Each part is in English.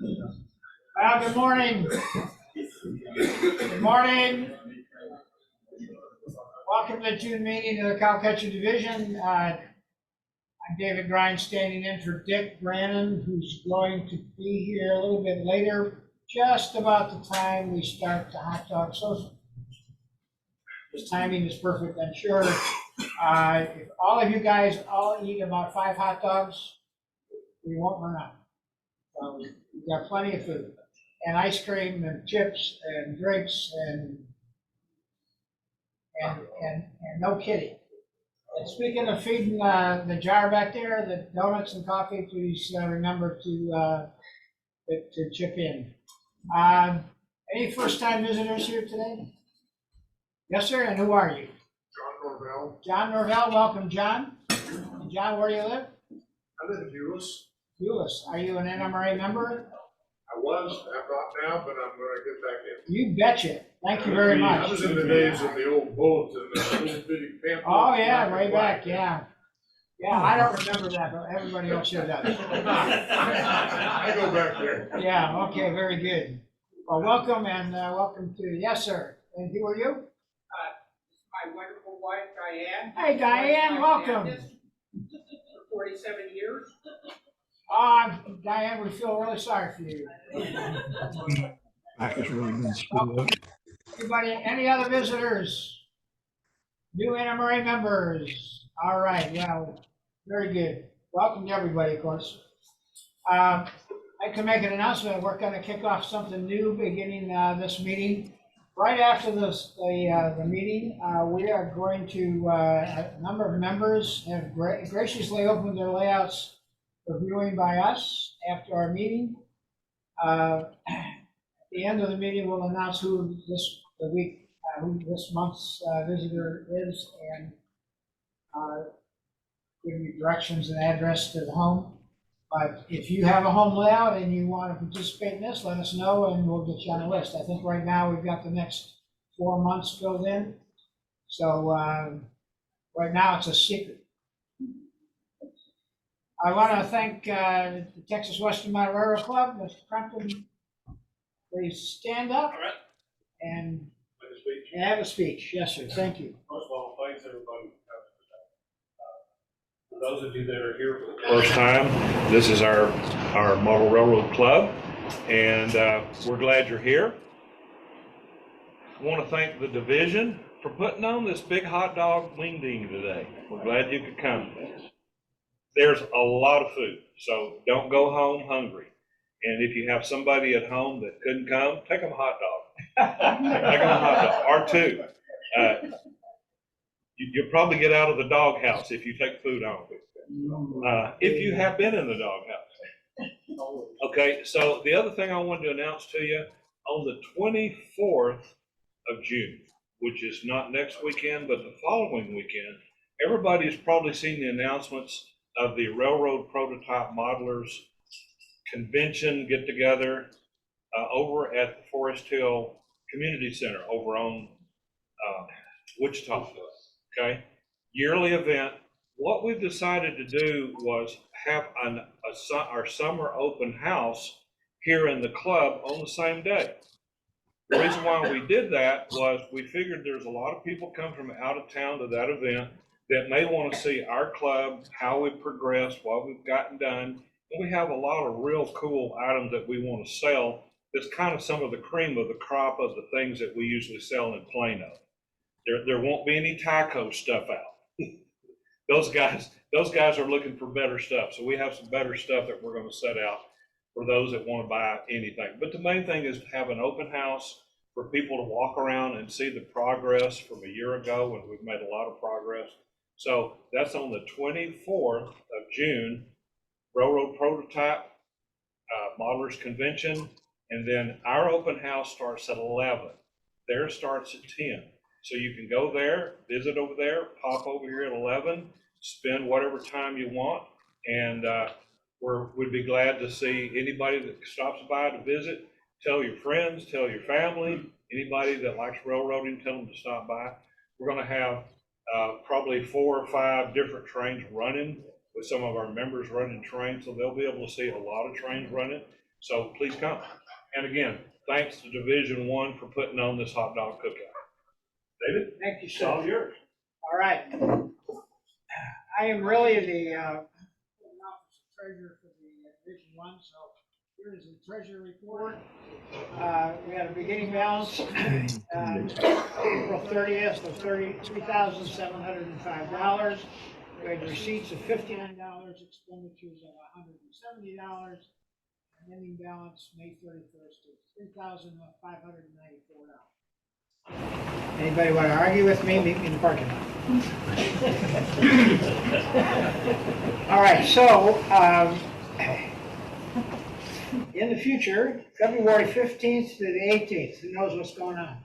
Well, good morning. Good morning. Welcome to the June meeting of the Cowcatcher Division. I'm David Grimes, standing in for Dick Brannon, who's going to be here a little bit later, just about the time we start the hot dog social. This timing is perfect, I'm sure. If all of you guys all eat about 5 hot dogs, we won't run out. We've got plenty of food, and ice cream, and chips, and drinks, and no kidding. And speaking of feeding the jar back there, the donuts and coffee, please remember to chip in. Any first-time visitors here today? Yes, sir. And who are you? John Norvell. John Norvell. Welcome, John. And John, where do you live? I live in Euless. Euless. Are you an NMRA member? I was, I'm not now, but I'm gonna get back in. You betcha. Thank you very much. I was in the days of the old bulletin, the little bitty pamphlet. Oh, yeah, way back, yeah. Yeah, I don't remember that, but everybody else here does. I go back there. Yeah, okay, very good. Well, welcome, and welcome to, yes, sir. And who are you? My wonderful wife, Diane. Hey, Diane, welcome. For 47 years. Diane, we feel really sorry for you. Back has really been screwed up. Anybody, any other visitors? New NMRA members? All right, well, very good. Welcome to everybody, of course. I can make an announcement. We're going to kick off something new beginning this meeting. Right after the meeting, we are going to, a number of members have graciously opened their layouts for viewing by us after our meeting. At the end of the meeting, we'll announce who this month's visitor is, and give you directions and address to the home. But if you have a home layout and you want to participate in this, let us know and we'll get you on the list. I think right now we've got the next 4 months filled in. So right now it's a secret. I want to thank the Texas Western Mountain Railroad Club. Mr. Crumpton, please stand up and have a speech. Yes, sir. Thank you. First of all, thanks everybody for those of you that are here for the first time, this is our Model Railroad Club, and we're glad you're here. I want to thank the division for putting on this big hot dog wing ding today. We're glad you could come. There's a lot of food, so don't go home hungry. And if you have somebody at home that couldn't come, take them a hot dog. Take them a hot dog, or two. You'll probably get out of the doghouse if you take food home. If you have been in the doghouse. Okay, so the other thing I wanted to announce to you, on the 24th of June, which is not next weekend, but the following weekend, everybody's probably seen the announcements of the Railroad Prototype Modelers Convention get-together over at the Forest Hill Community Center over on Wichita. Okay, yearly event. What we've decided to do was have our summer open house here in the club on the same day. The reason why we did that was we figured there's a lot of people come from out of town to that event that may want to see our club, how we've progressed, what we've gotten done. And we have a lot of real cool items that we want to sell. That's kind of some of the cream of the crop of the things that we usually sell in Plano. There won't be any Tyco stuff out. Those guys are looking for better stuff. So we have some better stuff that we're going to set out for those that want to buy anything. But the main thing is to have an open house for people to walk around and see the progress from a year ago, when we've made a lot of progress. So that's on the 24th of June, Railroad Prototype Modelers Convention. And then our open house starts at 11. Theirs starts at 10. So you can go there, visit over there, pop over here at 11, spend whatever time you want. And we'd be glad to see anybody that stops by to visit. Tell your friends, tell your family, anybody that likes railroading, tell them to stop by. We're going to have probably 4 or 5 different trains running, with some of our members running trains, so they'll be able to see a lot of trains running. So please come. And again, thanks to Division One for putting on this hot dog cookout. David, Thank you, it's all sir. yours. All right. I am really the treasurer for the Division One, so here is the treasurer report. We had a beginning balance, April 30th of $3,705. We had receipts of $59, expenditures of $170, and ending balance May 31st of $3,594. Anybody want to argue with me? Meet me in the parking lot. All right, so in the future, February 15th to the 18th, who knows what's going on?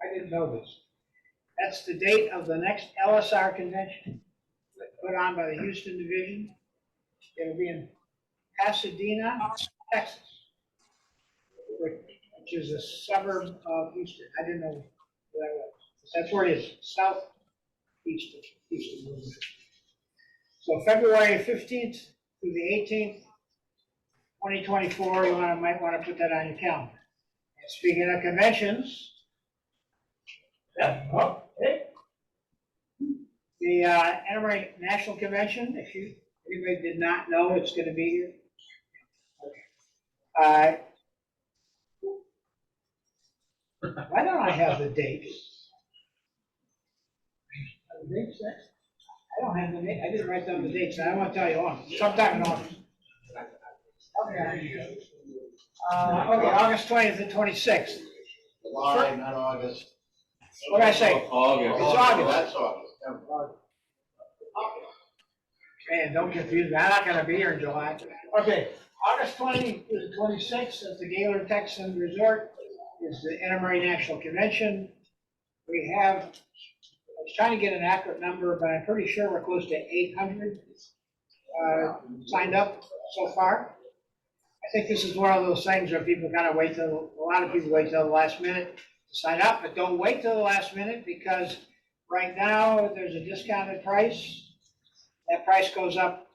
I didn't know this. That's the date of the next LSR convention put on by the Houston Division. It'll be in Pasadena, Texas, which is a suburb of Houston. I didn't know where that was. That's where it is, southeast of Houston. So February 15th through the 18th, 2024, might want to put that on your calendar. And speaking of conventions, the Anna Maria National Convention, if anybody did not know, it's going to be here. Okay. Why don't I have the dates? The dates there? I don't have the date. I didn't write down the dates. I want to tell you on sometime in August. Okay. Okay, August 20th and 26th. July, not August. What did I say? August. It's August. That's August. Man, don't confuse me. I'm not going to be here in July. Okay, August 20th to the 26th at the Gaylord Texan Resort is the Anna Maria National Convention. We have, I was trying to get an accurate number, but I'm pretty sure we're close to 800 signed up so far. I think this is one of those things where people kind of a lot of people wait till the last minute to sign up, but don't wait till the last minute because right now there's a discounted price. That price goes up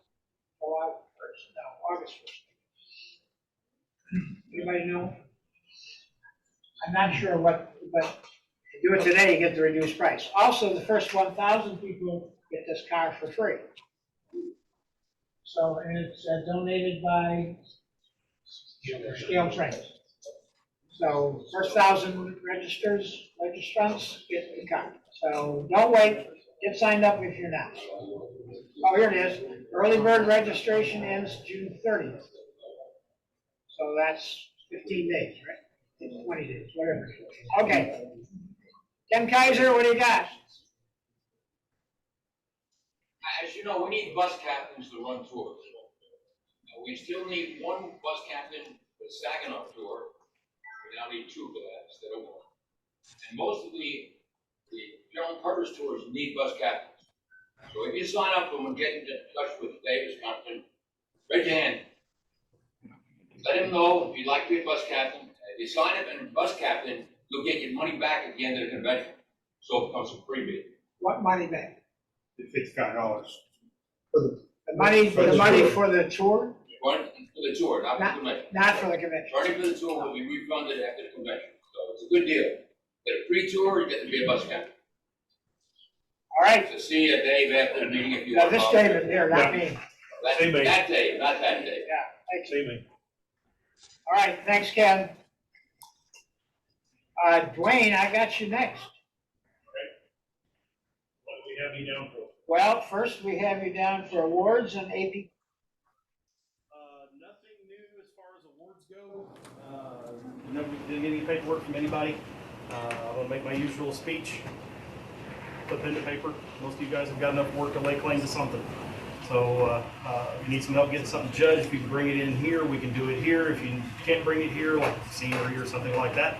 August 1st. Anybody know? I'm not sure what, but if you do it today, you get the reduced price. Also, the first 1,000 people get this car for free. So, and it's donated by Scale Trains. So, first 1,000 registrants get the car. So, don't wait. Get signed up if you're not. Oh, here it is. Early bird registration ends June 30th. So that's 15 days, right? 20 days, whatever. Okay. Ken Kaiser, what do you got? As you know, we need bus captains to run tours. We still need one bus captain for the Saginaw tour. We now need two for that instead of one. And most of the general purpose tours need bus captains. So if you sign up and get in touch with Davis Compton, raise your hand. Let him know if you'd like to be a bus captain. If you sign up and bus captain, you'll get your money back at the end of the convention. So it becomes a freebie. What money back? $55. The money for the tour? For the tour, not for the convention. Not for the convention. Money for the tour will be refunded after the convention. So it's a good deal. Get a free tour, you get to be a bus captain. All right. So see you, Dave, after the meeting if you Now want. this David here, not me. See me. That day, not that day. Yeah, thanks. See me. All right, thanks, Ken. Dwayne, I got you next. What do we have you down for? Well, first we have you down for awards and AP. Nothing new as far as awards go. No, we didn't get any paperwork from anybody. I'm gonna make my usual speech. Put pen to paper. Most of you guys have got enough work to lay claim to something. So if you need some help getting something judged, if you can bring it in here, we can do it here. If you can't bring it here, like scenery or something like that,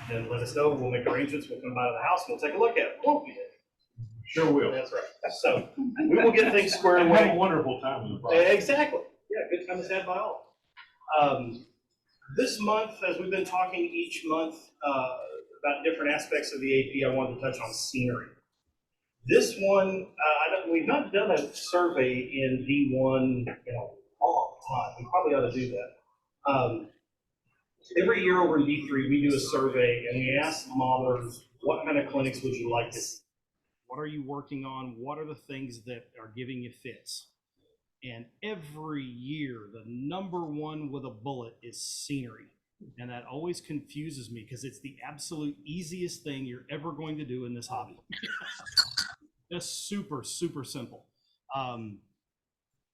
then let us know. We'll make arrangements. We'll come by to the house. We'll take a look at it. Won't we? Sure will. That's right. So we will get things squared away. Have a wonderful time in the process. Exactly. Yeah, good time is had by all. This month, as we've been talking each month about different aspects of the AP, I wanted to touch on scenery. This one, we've not done a survey in D1 in a long time. We probably ought to do that. Every year over in D3, we do a survey and we ask modelers, what kind of clinics would you like to see? What are you working on? What are the things that are giving you fits? And every year, the number one with a bullet is scenery. And that always confuses me because it's the absolute easiest thing you're ever going to do in this hobby. Just super, super simple.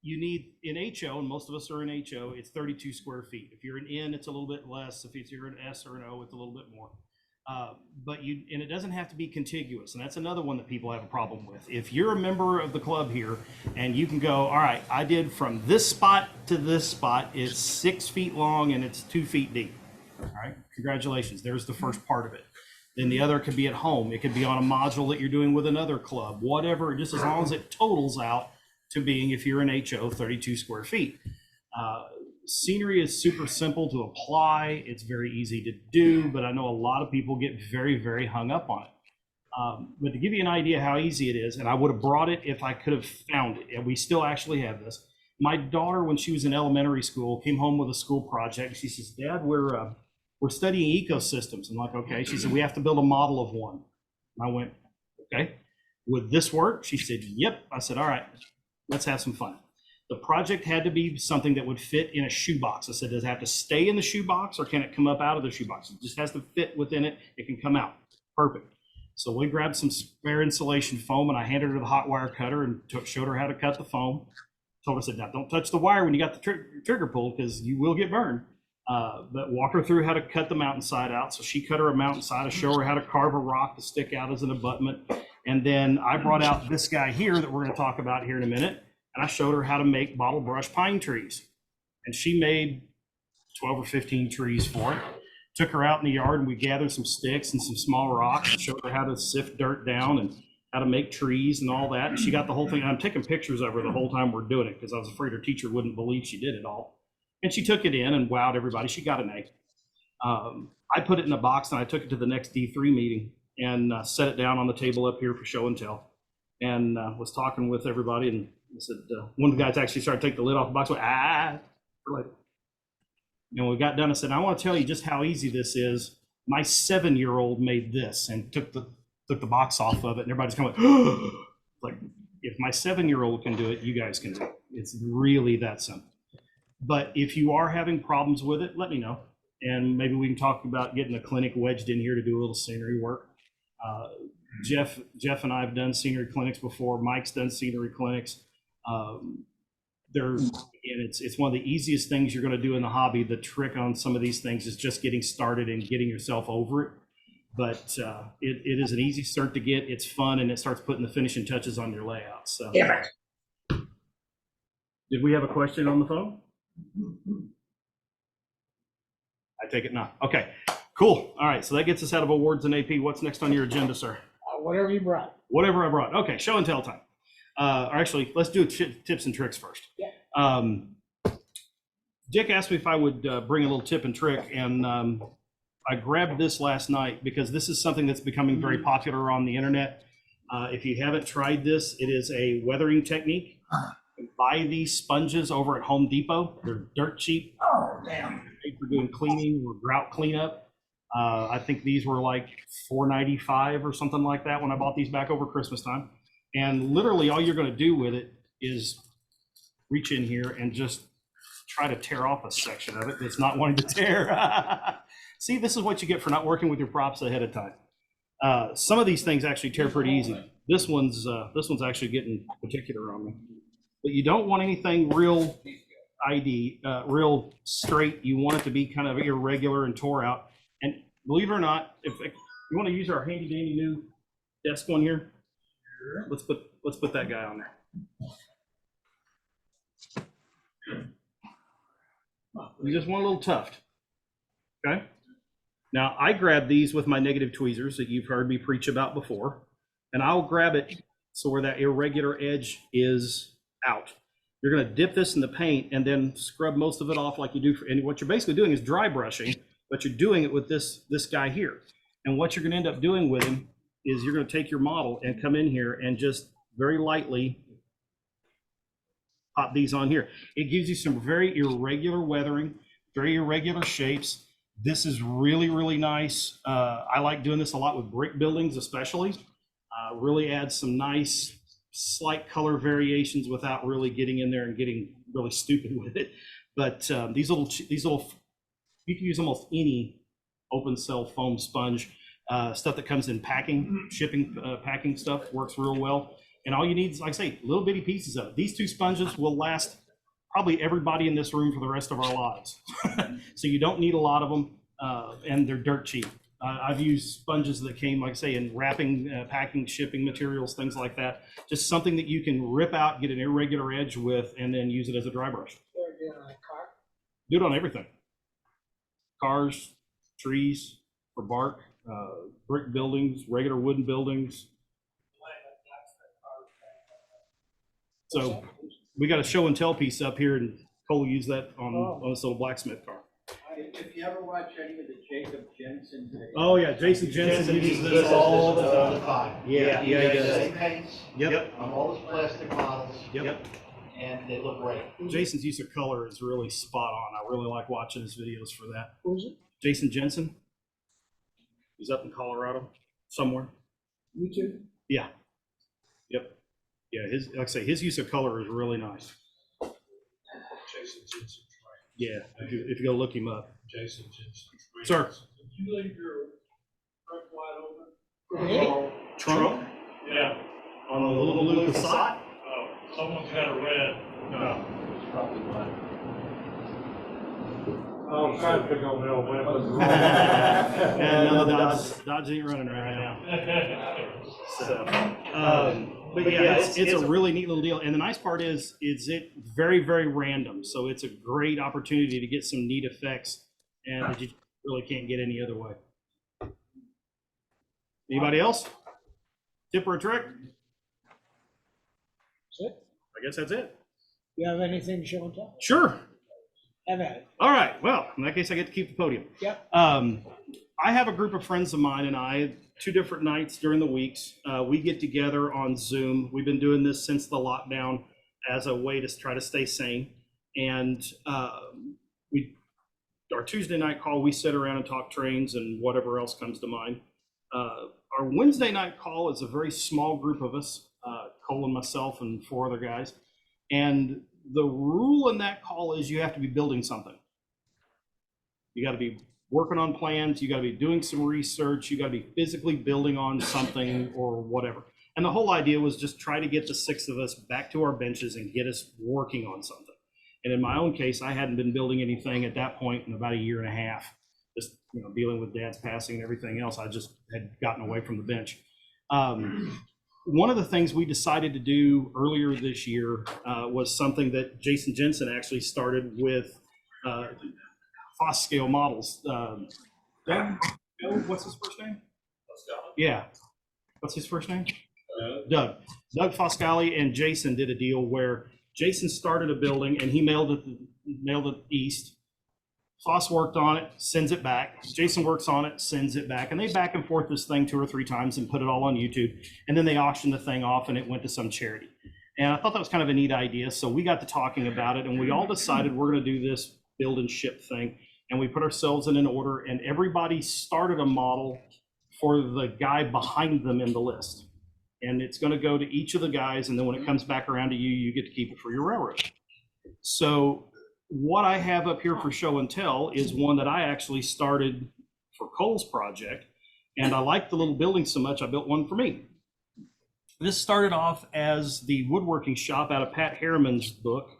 You need in HO, and most of us are in HO, it's 32 square feet. If you're an N, it's a little bit less. If you're an S or an O, it's a little bit more. And it doesn't have to be contiguous. And that's another one that people have a problem with. If you're a member of the club here and you can go, all right, I did from this spot to this spot, it's 6 feet long and it's 2 feet deep. All right, congratulations. There's the first part of it. Then the other could be at home. It could be on a module that you're doing with another club, whatever, just as long as it totals out to being, if you're an HO, 32 square feet. Scenery is super simple to apply. It's very easy to do, but I know a lot of people get very, very hung up on it. But to give you an idea how easy it is, and I would have brought it if I could have found it, and we still actually have this. My daughter, when she was in elementary school, came home with a school project. She says, Dad, we're studying ecosystems. I'm like, okay. She said, we have to build a model of one. And I went, okay. Would this work? She said, yep. I said, all right, let's have some fun. The project had to be something that would fit in a shoebox. I said, does it have to stay in the shoebox or can it come up out of the shoebox? It just has to fit within it. It can come out. Perfect. So we grabbed some spare insulation foam and I handed her the hot wire cutter and showed her how to cut the foam. Told her, I said, now don't touch the wire when you got the trigger pulled because you will get burned. But walk her through how to cut the mountainside out. So she cut her a mountainside to show her how to carve a rock to stick out as an abutment. And then I brought out this guy here that we're going to talk about here in a minute. And I showed her how to make bottle brush pine trees. And she made 12 or 15 trees for it. Took her out in the yard and we gathered some sticks and some small rocks and showed her how to sift dirt down and how to make trees and all that. And she got the whole thing. I'm taking pictures of her the whole time we're doing it because I was afraid her teacher wouldn't believe she did it all. And she took it in and wowed everybody. She got an A. I put it in a box and I took it to the next D3 meeting and set it down on the table up here for show and tell. And was talking with everybody and I said, one of the guys actually started to take the lid off the box, went, and when we got done, I said, I want to tell you just how easy this is. My 7-year-old made this and took the box off of it, and everybody's kind of like, if my 7-year-old can do it, you guys can do it. It's really that simple. But if you are having problems with it, let me know. And maybe we can talk about getting a clinic wedged in here to do a little scenery work. Jeff and I have done scenery clinics before. Mike's done scenery clinics. It's one of the easiest things you're going to do in the hobby. The trick on some of these things is just getting started and getting yourself over it. But it is an easy start to get. It's fun, and it starts putting the finishing touches on your layout. So, did we have a question on the phone? I take it not. Okay, cool. All right, so that gets us out of awards and AP. What's next on your agenda, sir? Whatever you brought. Whatever I brought. Okay, show and tell time. Or actually, let's do tips and tricks first. Yeah. Dick asked me if I would bring a little tip and trick, and I grabbed this last night because this is something that's becoming very popular on the internet. If you haven't tried this, it is a weathering technique. Buy these sponges over at Home Depot. They're dirt cheap. Oh, damn. For doing cleaning or grout cleanup. I think these were like $4.95 or something like that when I bought these back over Christmas time. And literally all you're going to do with it is reach in here and just try to tear off a section of it that's not wanting to tear. See, this is what you get for not working with your props ahead of time. Some of these things actually tear pretty easy. This one's actually getting particular on me. But you don't want anything real real straight. You want it to be kind of irregular and tore out. And believe it or not, if you want to use our handy dandy new desk one here, let's put that guy on there. You just want a little tuft. Okay. Now I grab these with my negative tweezers that you've heard me preach about before, and I'll grab it so where that irregular edge is out. You're going to dip this in the paint and then scrub most of it off like you do. And what you're basically doing is dry brushing, but you're doing it with this guy here. And what you're going to end up doing with him is you're going to take your model and come in here and just very lightly pop these on here. It gives you some very irregular weathering, very irregular shapes. This is really, really nice. I like doing this a lot with brick buildings, especially. Really adds some nice slight color variations without really getting in there and getting really stupid with it. But these little, you can use almost any open cell foam sponge. Stuff that comes in packing, shipping, packing stuff works real well. And all you need is, like I say, little bitty pieces of it. These 2 sponges will last probably everybody in this room for the rest of our lives. So you don't need a lot of them, and they're dirt cheap. I've used sponges that came, like I say, in wrapping, packing, shipping materials, things like that. Just something that you can rip out, get an irregular edge with, and then use it as a dry brush. Do it on everything. Cars, trees, for bark, brick buildings, regular wooden buildings. So we got a show and tell piece up here, and Cole used that on this little blacksmith car. If you ever watch any of the Jacob Jensen videos. Oh yeah, Jason Jensen uses this all the time. Yeah, he does. He paints Yep. on all his plastic models. Yep. And they look great. Jason's use of color is really spot on. I really like watching his videos for that. Who's it? Jason Jensen. He's up in Colorado somewhere. YouTube? Yeah. Yep. Yeah, his, like I say, his use of color is really nice. Jason Jensen. Yeah, if you go look him up. Jason Jensen. Sir. Did you leave your front wide open? Really? Trump? Yeah. On a little blue Passat? Oh, someone's got a red. No. It's probably mine. Oh, I'm trying to pick on Bill Wentz. And no, Dodge ain't running right now. So, but yeah, it's a really neat little deal. And the nice part is it very, very random. So it's a great opportunity to get some neat effects, and that you really can't get any other way. Anybody else? Tip or a trick? That's it? I guess that's it. You have anything to show and tell? Sure. Have at it. All right. Well, in that case, I get to keep the podium. Yep. I have a group of friends of mine and I, 2 different nights during the weeks, we get together on Zoom. We've been doing this since the lockdown as a way to try to stay sane. And our Tuesday night call, we sit around and talk trains and whatever else comes to mind. Our Wednesday night call is a very small group of us, Cole and myself and 4 other guys. And the rule in that call is you have to be building something. You got to be working on plans. You got to be doing some research. You got to be physically building on something or whatever. And the whole idea was just try to get the 6 of us back to our benches and get us working on something. And in my own case, I hadn't been building anything at that point in about 1.5 years, just dealing with Dad's passing and everything else. I just had gotten away from the bench. One of the things we decided to do earlier this year was something that Jason Jensen actually started with Foss scale models. Doug, what's his first name? Yeah. What's his first name? Doug. Doug Foscali and Jason did a deal where Jason started a building and he mailed it east. Foss worked on it, sends it back. Jason works on it, sends it back. And they back and forth this thing 2 or 3 times and put it all on YouTube. And then they auctioned the thing off and it went to some charity. And I thought that was kind of a neat idea. So we got to talking about it and we all decided we're going to do this build and ship thing. And we put ourselves in an order and everybody started a model for the guy behind them in the list. And it's going to go to each of the guys. And then when it comes back around to you, you get to keep it for your railroad. So what I have up here for show and tell is one that I actually started for Cole's project. And I like the little building so much, I built one for me. This started off as the woodworking shop out of Pat Harriman's book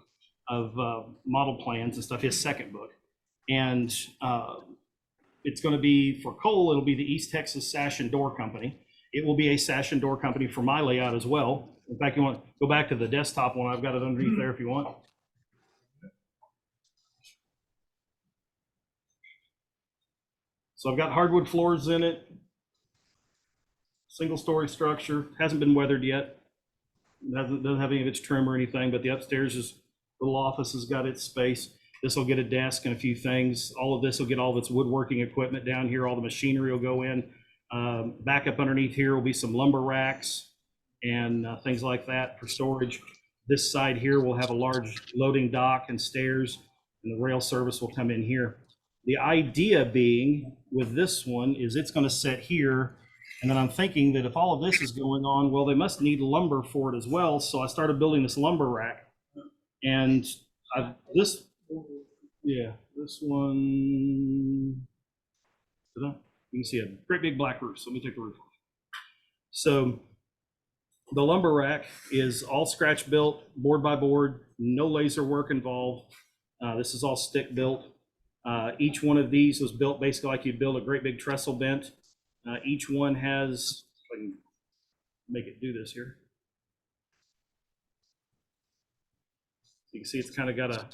of model plans and stuff, his second book. And it's going to be, for Cole, it'll be the East Texas Sash and Door Company. It will be a sash and door company for my layout as well. In fact, you want to go back to the desktop one, I've got it underneath there if you want. So I've got hardwood floors in it, single story structure, hasn't been weathered yet. Doesn't have any of its trim or anything, but the upstairs is, little office has got its space. This will get a desk and a few things. All of this will get all of its woodworking equipment down here. All the machinery will go in. Back up underneath here will be some lumber racks and things like that for storage. This side here will have a large loading dock and stairs. and the rail service will come in here. The idea being with this one is it's going to sit here. And then I'm thinking that if all of this is going on, well, they must need lumber for it as well. So I started building this lumber rack. And this one, you can see a great big black roof. So let me take the roof off. So the lumber rack is all scratch built, board by board, no laser work involved. This is all stick built. Each one of these was built basically like you'd build a great big trestle bent. Each one has, if I can make it do this here. You can see it's kind of got a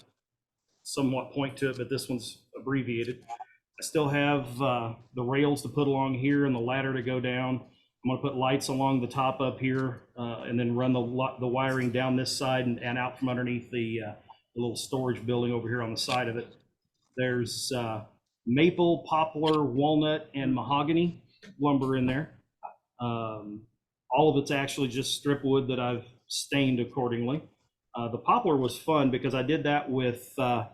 somewhat point to it, but this one's abbreviated. I still have the rails to put along here and the ladder to go down. I'm going to put lights along the top up here and then run the wiring down this side and out from underneath the little storage building over here on the side of it. There's maple, poplar, walnut, and mahogany lumber in there. All of it's actually just strip wood that I've stained accordingly. The poplar was fun because I did that with a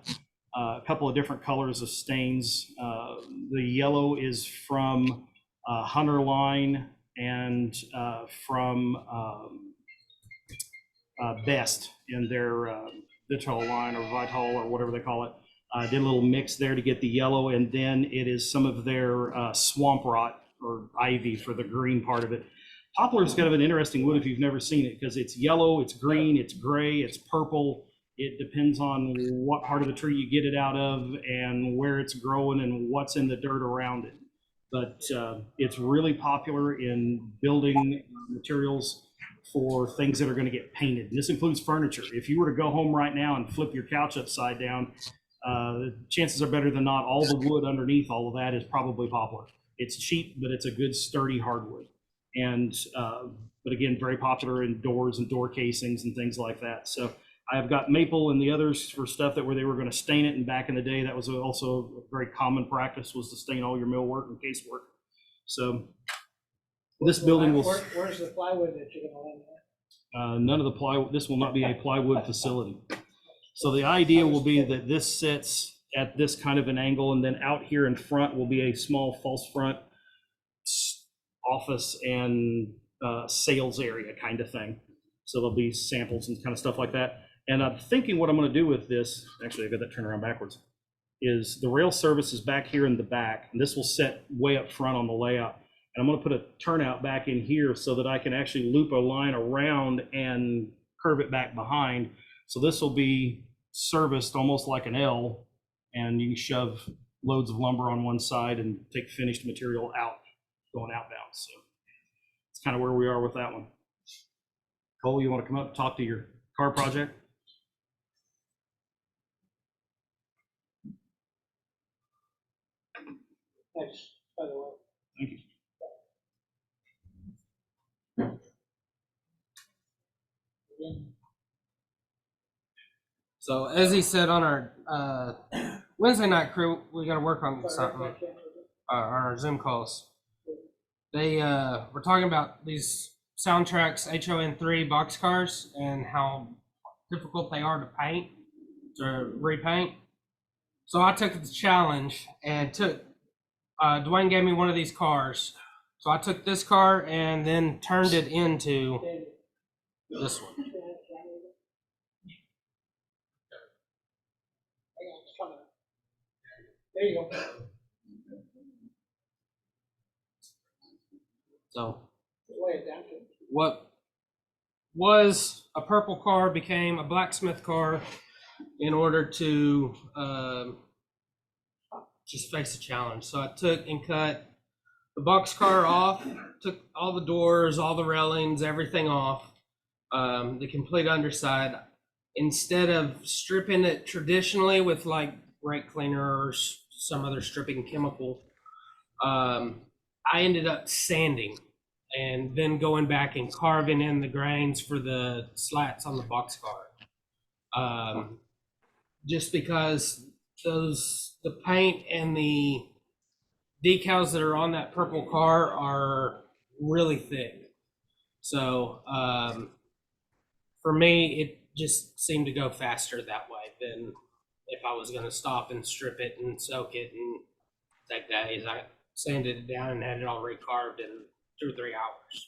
couple of different colors of stains. The yellow is from Hunter Line and from Best in their Vital line or Vital or whatever they call it. I did a little mix there to get the yellow, and then it is some of their swamp rot or ivy for the green part of it. Poplar is kind of an interesting wood if you've never seen it because it's yellow, it's green, it's gray, it's purple. It depends on what part of the tree you get it out of and where it's growing and what's in the dirt around it. But it's really popular in building materials for things that are going to get painted. And this includes furniture. If you were to go home right now and flip your couch upside down, chances are better than not all the wood underneath all of that is probably poplar. It's cheap, but it's a good sturdy hardwood. And but again, very popular in doors and door casings and things like that. So I've got maple and the others for stuff that where they were going to stain it. And back in the day, that was also a very common practice, was to stain all your millwork and casework. So this building will. Where's the plywood that you're going to lay there? None of the plywood. This will not be a plywood facility. So the idea will be that this sits at this kind of an angle, and then out here in front will be a small false front office and sales area kind of thing. So there'll be samples and kind of stuff like that. And I'm thinking what I'm going to do with this, actually I got that turned around backwards, is the rail service is back here in the back, and this will sit way up front on the layout. And I'm going to put a turnout back in here so that I can actually loop a line around and curve it back behind. So this will be serviced almost like an L, and you can shove loads of lumber on one side and take finished material out, going outbound. So it's kind of where we are with that one. Cole, you want to come up and talk to your car project? Thanks, by the way. Thank you. So as he said on our Wednesday night crew, we got to work on something on our Zoom calls. They were talking about these Soundtrax HON3 boxcars and how difficult they are to paint, to repaint. So I took the challenge and took, Dwayne gave me one of these cars. So I took this car and then turned it into this one. There you go. So Lay it down to it. what was a purple car became a blacksmith car in order to just face the challenge. So I took and cut the box car off, took all the doors, all the railings, everything off, the complete underside. Instead of stripping it traditionally with like brake cleaner or some other stripping chemical, I ended up sanding and then going back and carving in the grains for the slats on the boxcar. Just because the paint and the decals that are on that purple car are really thick. So for me, it just seemed to go faster that way than if I was gonna stop and strip it and soak it and take days. I sanded it down and had it all recarved in 2 or 3 hours.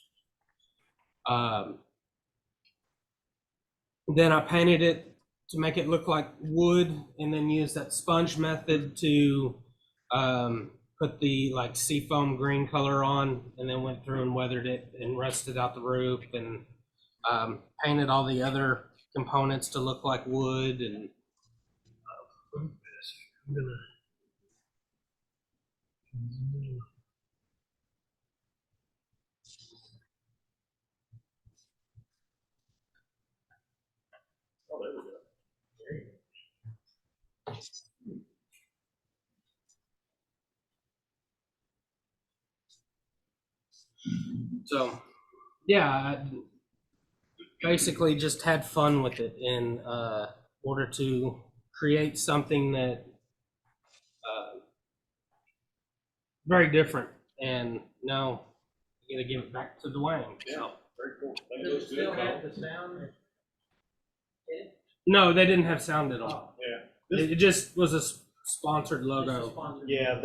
Then I painted it to make it look like wood, and then used that sponge method to put the like seafoam green color on, and then went through and weathered it and rusted out the roof, and painted all the other components to look like wood. And I'm gonna Oh, there we go. There you go. So, yeah, I basically just had fun with it in order to create something that very different. And now I'm gonna give it back to Dwayne. So, Very cool. Thank Does you. it still have the sound in it? no, they didn't have sound at all. Yeah. It just was a sponsored Just a logo. sponsored- Yeah,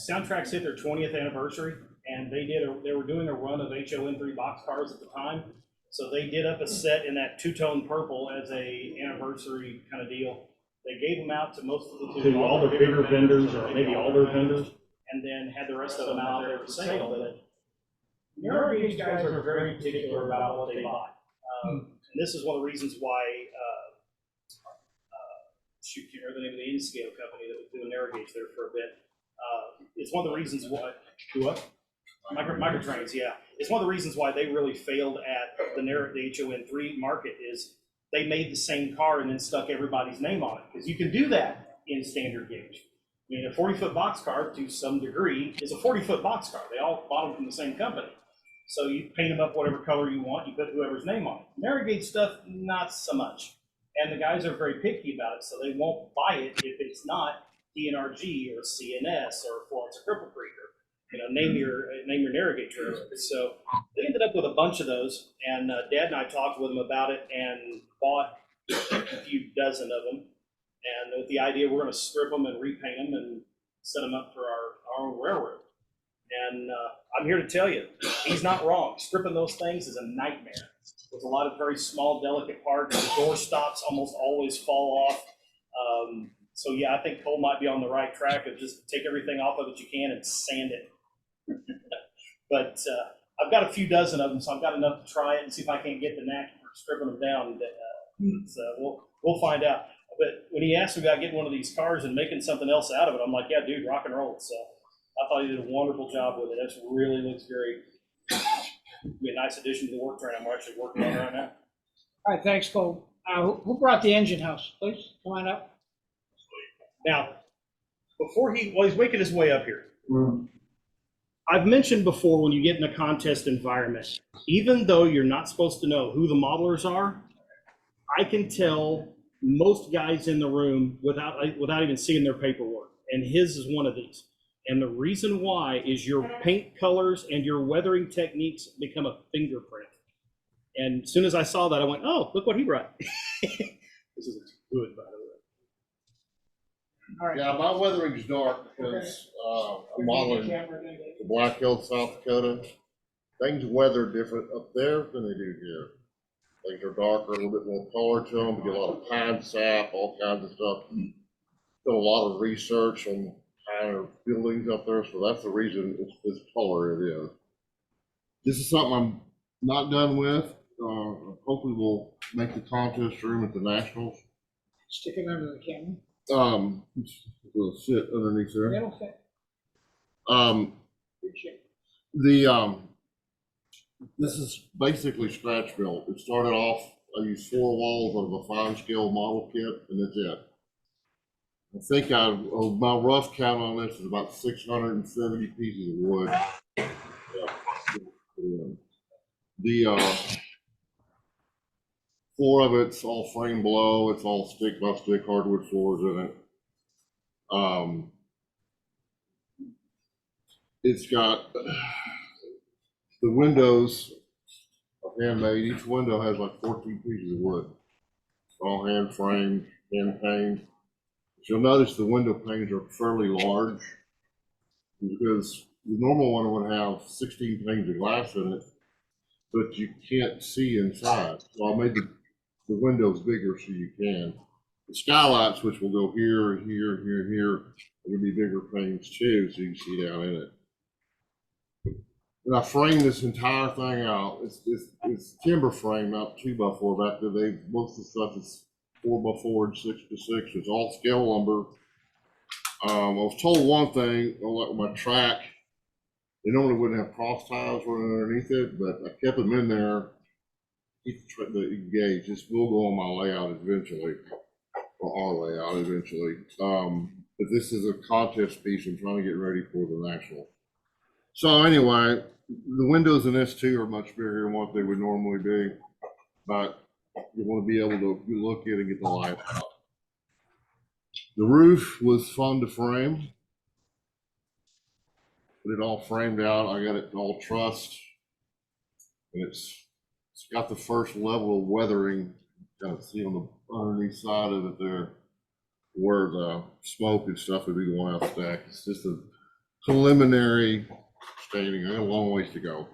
Soundtracks hit their 20th anniversary, and they were doing a run of HON3 boxcars at the time. So they did up a set in that two-tone purple as a anniversary kind of deal. They gave them out to most of to all their bigger vendors, or maybe all their vendors, and then had the rest of them out there for sale. But Narrowgauge guys are very particular about what they buy. And this is one of the reasons why, shoot, can't remember the name of the N-Scale company that was doing Narrowgauge there for a bit. It's one of the reasons why, what? Microtrains, yeah. It's one of the reasons why they really failed at the HON3 market is they made the same car and then stuck everybody's name on it. Because you can do that in standard gauge. I mean, a 40-foot boxcar, to some degree, is a 40-foot boxcar. They all bought them from the same company. So you paint them up whatever color you want, you put whoever's name on it. Narrow gauge stuff, not so much. And the guys are very picky about it, so they won't buy it if it's not DNRG or CNS or Florence Cripple Creek, or name your narrow gauge trailer. So they ended up with a bunch of those, and Dad and I talked with them about it and bought a few dozen of them. And with the idea we're going to strip them and repaint them and set them up for our own railroad. And I'm here to tell you, he's not wrong. Stripping those things is a nightmare. With a lot of very small, delicate parts, the door stops almost always fall off. So yeah, I think Cole might be on the right track of just take everything off of it you can and sand it. But I've got a few dozen of them, so I've got enough to try it and see if I can't get the knack for stripping them down. So we'll find out. But when he asked me about getting one of these cars and making something else out of it, I'm like, yeah, dude, rock and roll. So I thought he did a wonderful job with it. It really looks very, be a nice addition to the work train I'm actually working on right now. All right, thanks, Cole. Who brought the engine house? Please, come on up. Now, he's making his way up here. I've mentioned before, when you get in a contest environment, even though you're not supposed to know who the modelers are, I can tell most guys in the room without even seeing their paperwork. And his is one of these. And the reason why is your paint colors and your weathering techniques become a fingerprint. And as soon as I saw that, I went, oh, look what he brought. This is good, by the way. All right. Yeah, my weathering's dark because I'm modeling the Black Hills, South Dakota. Things weather different up there than they do here. Things are darker, a little bit more color to them. We get a lot of pine sap, all kinds of stuff. Done a lot of research on kind of buildings up there, so that's the reason it's this color it is. This is something I'm not done with. Hopefully we'll make the contest room at the Nationals. Stick it under the camera. It'll sit underneath there. It'll fit. Good shape. This is basically scratch built. It started off, I used 4 walls of a fine scale model kit, and that's it. I think my rough count on this is about 670 pieces of wood. The 4 of it's all frame below. It's all stick by stick hardwood floors in it. It's got the windows are handmade. Each window has like 14 pieces of wood. All hand framed, hand paned. You'll notice the window panes are fairly large because the normal one would have 16 panes of glass in it, but you can't see inside. So I made the windows bigger so you can. The skylights, which will go here, here, here, here, are gonna be bigger panes too, so you can see down in it. And I framed this entire thing out. It's timber frame, not 2x4 back there. Most of the stuff is 4x4 and 6x6. It's all scale lumber. I was told one thing, like my track, they normally wouldn't have cross ties running underneath it, but I kept them in there. Keep the gauge. This will go on my layout eventually, or our layout eventually. But this is a contest piece. I'm trying to get ready for the national. So anyway, the windows in this too are much bigger than what they would normally be, but you want to be able to look at it and get the light out. The roof was fun to frame. Put it all framed out. I got it all trussed, and it's got the first level of weathering. Kind of see on the underneath side of it there, where the smoke and stuff would be going out stack. It's just a preliminary staining. I got a long ways to go.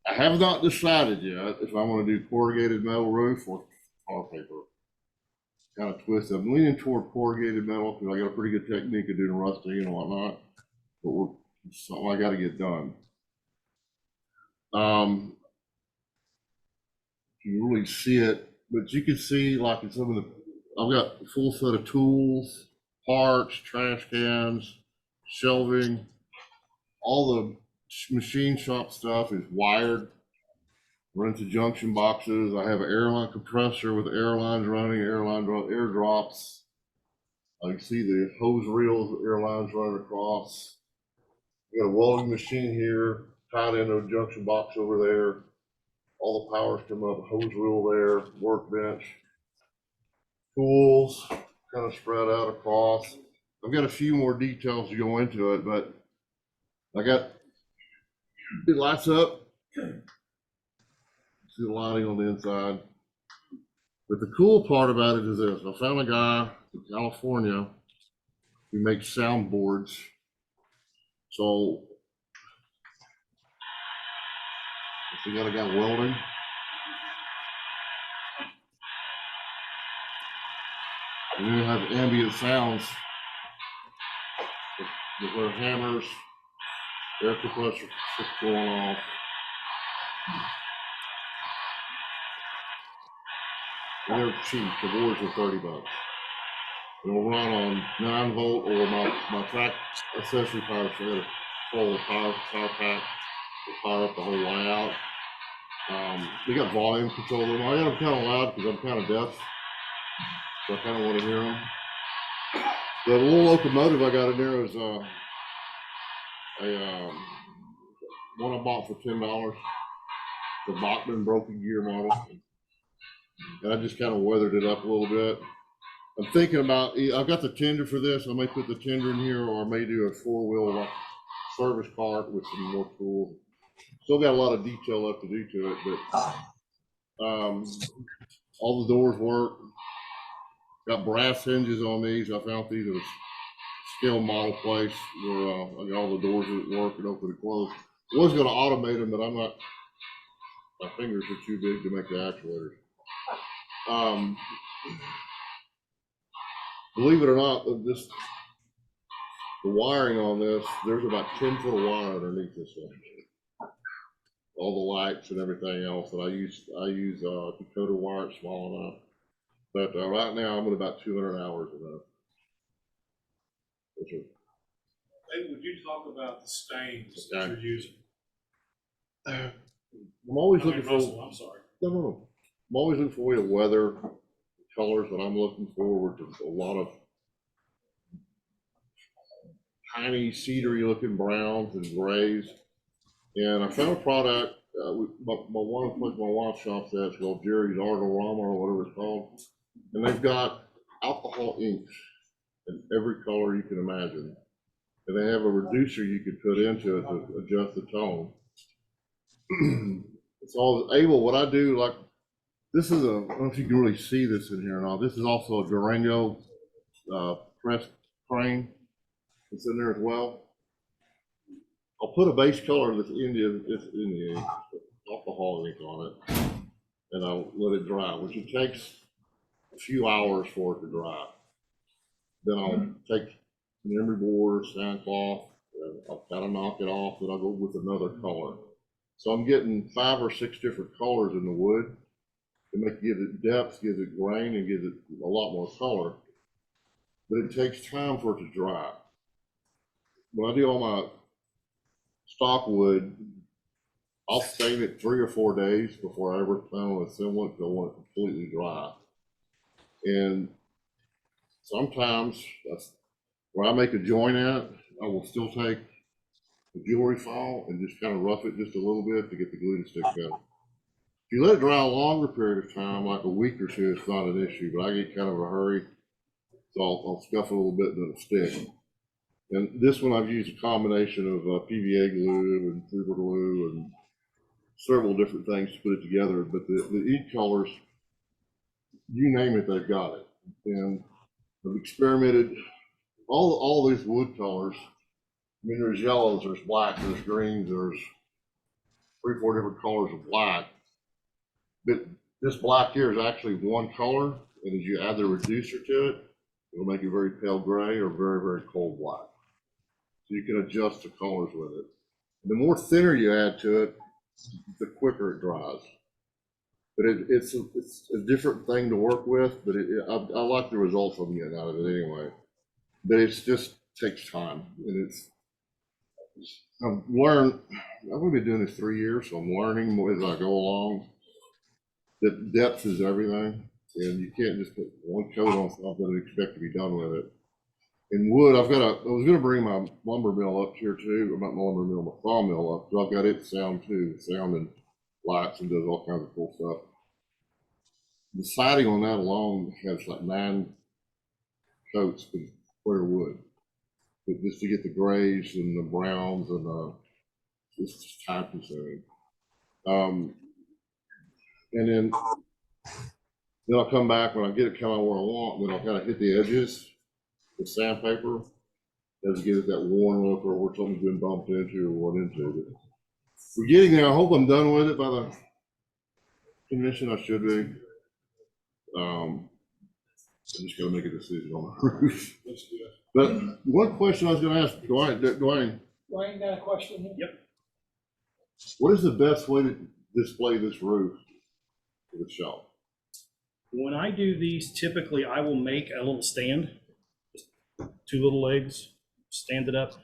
I have not decided yet if I want to do corrugated metal roof or tar paper. Kind of twist. I'm leaning toward corrugated metal because I got a pretty good technique of doing rusting and whatnot. But it's something I got to get done. You can really see it, but you can see like in some of the, I've got a full set of tools, parts, trash cans, shelving. All the machine shop stuff is wired. Runs to junction boxes. I have an airline compressor with airlines running, air drops. I can see the hose reels, airlines running across. We got a welding machine here, tied into a junction box over there. All the powers come up, hose reel there, workbench. Tools kind of spread out across. I've got a few more details to go into it, but I got, it lights up. See the lighting on the inside. But the cool part about it is this. I found a guy in California who makes soundboards. So, we got a guy welding. And then you have ambient sounds with their hammers, air compressor going off. And they're cheap. The boards are $30. It'll run on 9-volt or my track accessory power shed, full power pack to power up the whole layout. They got volume control. I got them kind of loud because I'm kind of deaf, so I kind of want to hear them. The little locomotive I got in there is one I bought for $10. The Bachmann broken gear model. And I just kind of weathered it up a little bit. I'm thinking about, I've got the tender for this. I may put the tender in here, or I may do a 4-wheel service cart with some more tools. Still got a lot of detail left to do to it, but all the doors work. Got brass hinges on these. I found these at a scale model place where I got all the doors that work and open and close. I was going to automate them, but I'm not. My fingers are too big to make the actuators. Believe it or not, the wiring on this, there's about 10 foot of wire underneath this thing. All the lights and everything else that I use decoder wire, it's small enough. But right now I'm at about 200 hours of that. Hey, would you talk about the stains that you're using? I'm always looking for. Russell, I'm sorry. No. I'm always looking for a way to weather the colors that I'm looking forward to. A lot of tiny cedary looking browns and grays. And I found a product, my wife shop's at, it's called Jerry's Artorama or whatever it's called. And they've got alcohol inks in every color you can imagine. And they have a reducer you could put into it to adjust the tone. So I was able, what I do, like, this is I don't know if you can really see this in here or not. This is also a Durango pressed frame that's in there as well. I'll put a base color that's Indian ink, alcohol ink on it, and I'll let it dry, which it takes a few hours for it to dry. Then I'll take an emery board, sandcloth, and I'll kind of knock it off, then I'll go with another color. So I'm getting 5 or 6 different colors in the wood. It gives it depth, gives it grain, and gives it a lot more color. But it takes time for it to dry. When I do all my stock wood, I'll save it 3 or 4 days before I ever plan on assembling it because I want it completely dry. And sometimes where I make a joint at, I will still take the jewelry file and just kind of rough it just a little bit to get the glue to stick better. If you let it dry a longer period of time, like a week or 2, it's not an issue, but I get kind of a hurry, so I'll scuff it a little bit and it'll stick. And this one I've used a combination of PVA glue and super glue and several different things to put it together, but the ink colors, you name it, they've got it. And I've experimented all these wood colors. I mean, there's yellows, there's black, there's greens, there's 3 or 4 different colors of black. But this black here is actually one color, and as you add the reducer to it, it'll make it very pale gray or very, very cold black. So you can adjust the colors with it. The more thinner you add to it, the quicker it dries. But it's a different thing to work with, but I like the results I'm getting out of it anyway. But it just takes time, and I've only been doing this 3 years, so I'm learning more as I go along. That depth is everything, and you can't just put one coat on something and expect to be done with it. In wood, I was gonna bring my lumber mill up here too, not my lumber mill, my sawmill up, so I've got it sound too, sound and lights and does all kinds of cool stuff. The siding on that alone has like 9 coats of clear wood, but just to get the grays and the browns and it's just time consuming. And then I'll come back when I get it kind of where I want, then I'll kind of hit the edges with sandpaper as to give it that worn look or where something's been bumped into or run into. But we're getting there. I hope I'm done with it by the convention. I should be. I'm just gonna make a decision on the roof. But one question I was gonna ask Dwayne. Dwayne got a question here? Yep. What is the best way to display this roof to the shop? When I do these, typically I will make a little stand, just 2 little legs, stand it up,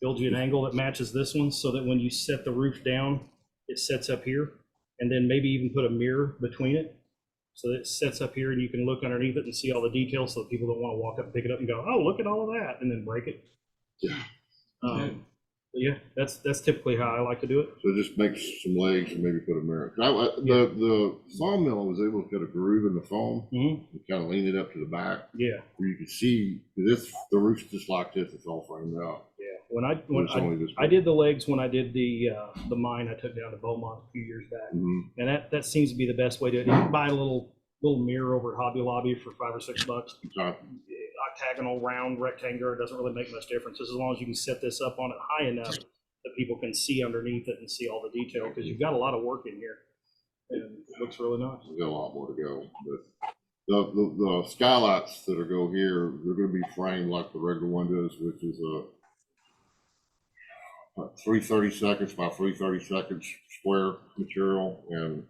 build you an angle that matches this one so that when you set the roof down, it sets up here, and then maybe even put a mirror between it. So that it sets up here and you can look underneath it and see all the details so that people don't want to walk up and pick it up and go, oh, look at all of that, and then break it. Yeah. Yeah, that's typically how I like to do it. So just make some legs and maybe put a mirror. The sawmill, I was able to put a groove in the foam and kind of lean it up to the back. Yeah. Where you can see the roof's just like this. It's all framed out. Yeah. When I did the legs when I did the mine I took down to Beaumont a few years back, and that seems to be the best way to do it. You can buy a little mirror over at Hobby Lobby for $5 or $6. Octagonal, round, rectangular, it doesn't really make much difference as long as you can set this up on it high enough that people can see underneath it and see all the detail, because you've got a lot of work in here and it looks really nice. We've got a lot more to go, but the skylights that are go here, they're going to be framed like the regular windows, which is a 330 seconds by 330 seconds square material, and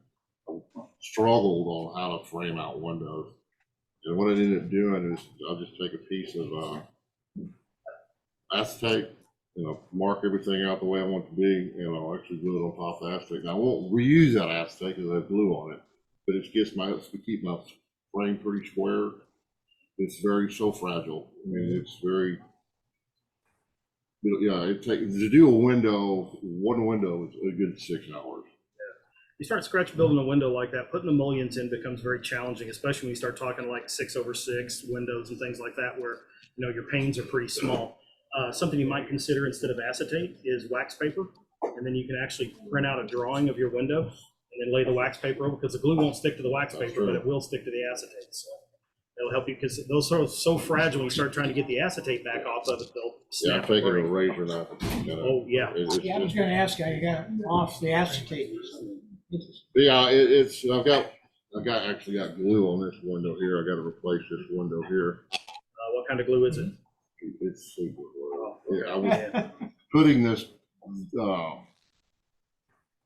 I struggled on how to frame out windows. And what I ended up doing is I'll just take a piece of acetate, mark everything out the way I want it to be, and I'll actually glue it on top of acetate. Now I won't reuse that acetate because I have glue on it, but it's to keep my frame pretty square. It's so fragile. I mean, it's very, to do one window is a good 6 hours. You start scratch building a window like that, putting the mullions in becomes very challenging, especially when you start talking like 6/6 windows and things like that, where your panes are pretty small. Something you might consider instead of acetate is wax paper, and then you can actually print out a drawing of your window and then lay the wax paper over, because the glue won't stick to the wax paper, but it will stick to the acetate. So That'll help you, because those are so fragile, when you start trying to get the acetate back off of it, they'll Yeah, I'm snap. taking a right. razor now. Oh, yeah. Yeah, I was gonna ask, I got off the acetate. Yeah, I've actually got glue on this window here. I gotta replace this window here. What kind of glue is it? It's super glue. Yeah, I was putting this,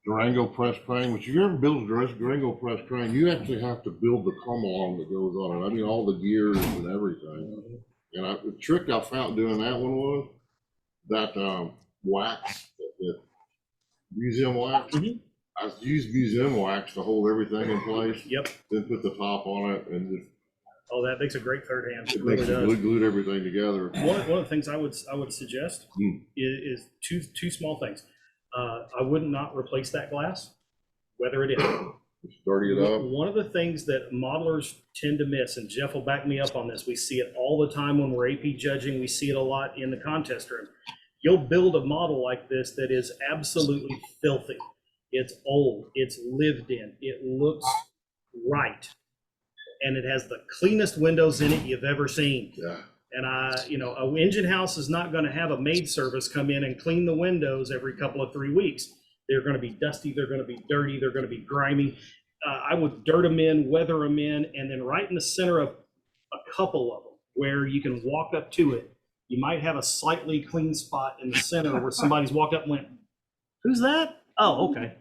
Durango press crane, which if you ever build a Durango press crane, you actually have to build the come along that goes on it. I mean, all the gears and everything. And the trick I found doing that one was that, wax, that museum wax. Mhm. I used museum wax to hold everything in place, Yep. then put the top on it and just, Oh, that makes a great third hand. It it really makes it does. glued everything together. One of the things I would suggest is two small things. I would not replace that glass, weather it in. Just dirty it up. One of the things that modelers tend to miss, and Jeff will back me up on this, we see it all the time when we're AP judging, we see it a lot in the contest room. You'll build a model like this that is absolutely filthy. It's old, it's lived in, it looks right. And it has the cleanest windows in it you've ever seen. Yeah. And an engine house is not gonna have a maid service come in and clean the windows every couple of 3 weeks. They're gonna be dusty, they're gonna be dirty, they're gonna be grimy. I would dirt them in, weather them in, and then right in the center of a couple of them where you can walk up to it, you might have a slightly clean spot in the center where somebody's walked up and went, "Who's that?" Oh, okay,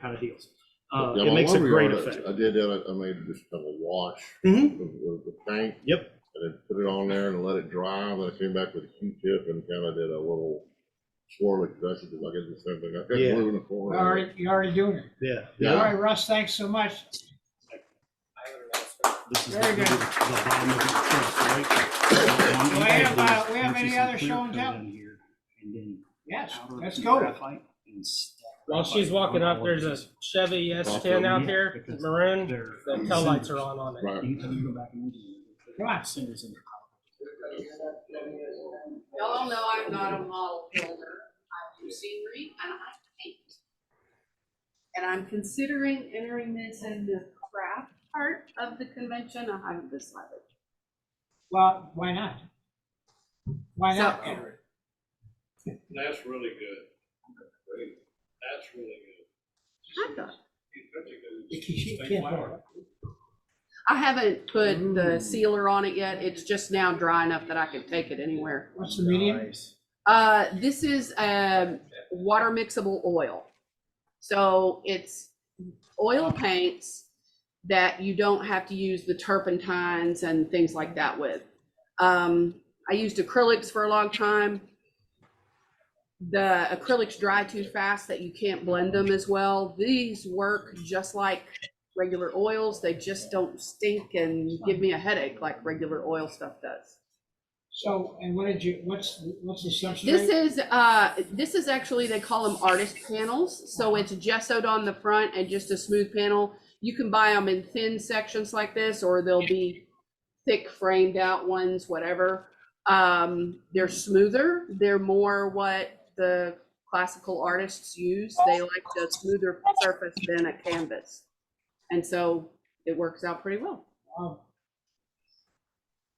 kind of deals. Yeah, It my makes a great lumberyard, effect. I did that. I made just kind of a wash Mhm. of the paint. Yep. And then put it on there and let it dry. Then I came back with a Q-tip and kind of did a little swirly, because I said, I get the same thing. I got Yeah. glue in the corner. You're already doing it. Yeah. All right, Russ, thanks so much. This is Very good. the bottom of the truss, right? Do we have, we have There's any some other clear show and coat tell? in here, and then Yes, powder let's and go. graphite and stack While she's graphite walking on up, all there's a of these. Chevy S10 out here, Because maroon. they're The tail lights are on it. Right. Anytime you go back and do it, Come on. centers in the Y'all all know I'm not a model builder. I do scenery and I paint. And I'm considering entering this in the craft part of the convention. I haven't decided. Well, why not? Why not? So- That's really good. That's really good. I thought. You can't hold it. I haven't put the sealer on it yet. It's just now dry enough that I can take it anywhere. What's the medium? Nice. This is water mixable oil. So it's oil paints that you don't have to use the turpentines and things like that with. I used acrylics for a long time. The acrylics dry too fast that you can't blend them as well. These work just like regular oils. They just don't stink and give me a headache like regular oil stuff does. So, and what's the substrate? This is actually, they call them artist panels. So it's gessoed on the front and just a smooth panel. You can buy them in thin sections like this, or they'll be thick framed out ones, whatever. They're smoother. They're more what the classical artists use. They like the smoother surface than a canvas. And so it works out pretty well. Wow.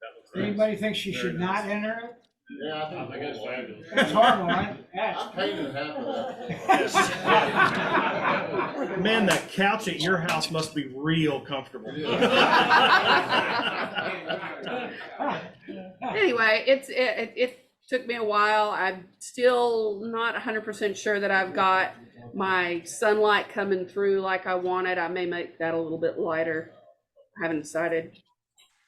That looks nice. Anybody think she Very should nice. not enter it? Yeah, I think it's fabulous. That's horrible, right? I'm painting half of that. Man, that couch at your house must be real comfortable. Anyway, it took me a while. I'm still not 100% sure that I've got my sunlight coming through like I wanted. I may make that a little bit lighter. I haven't decided.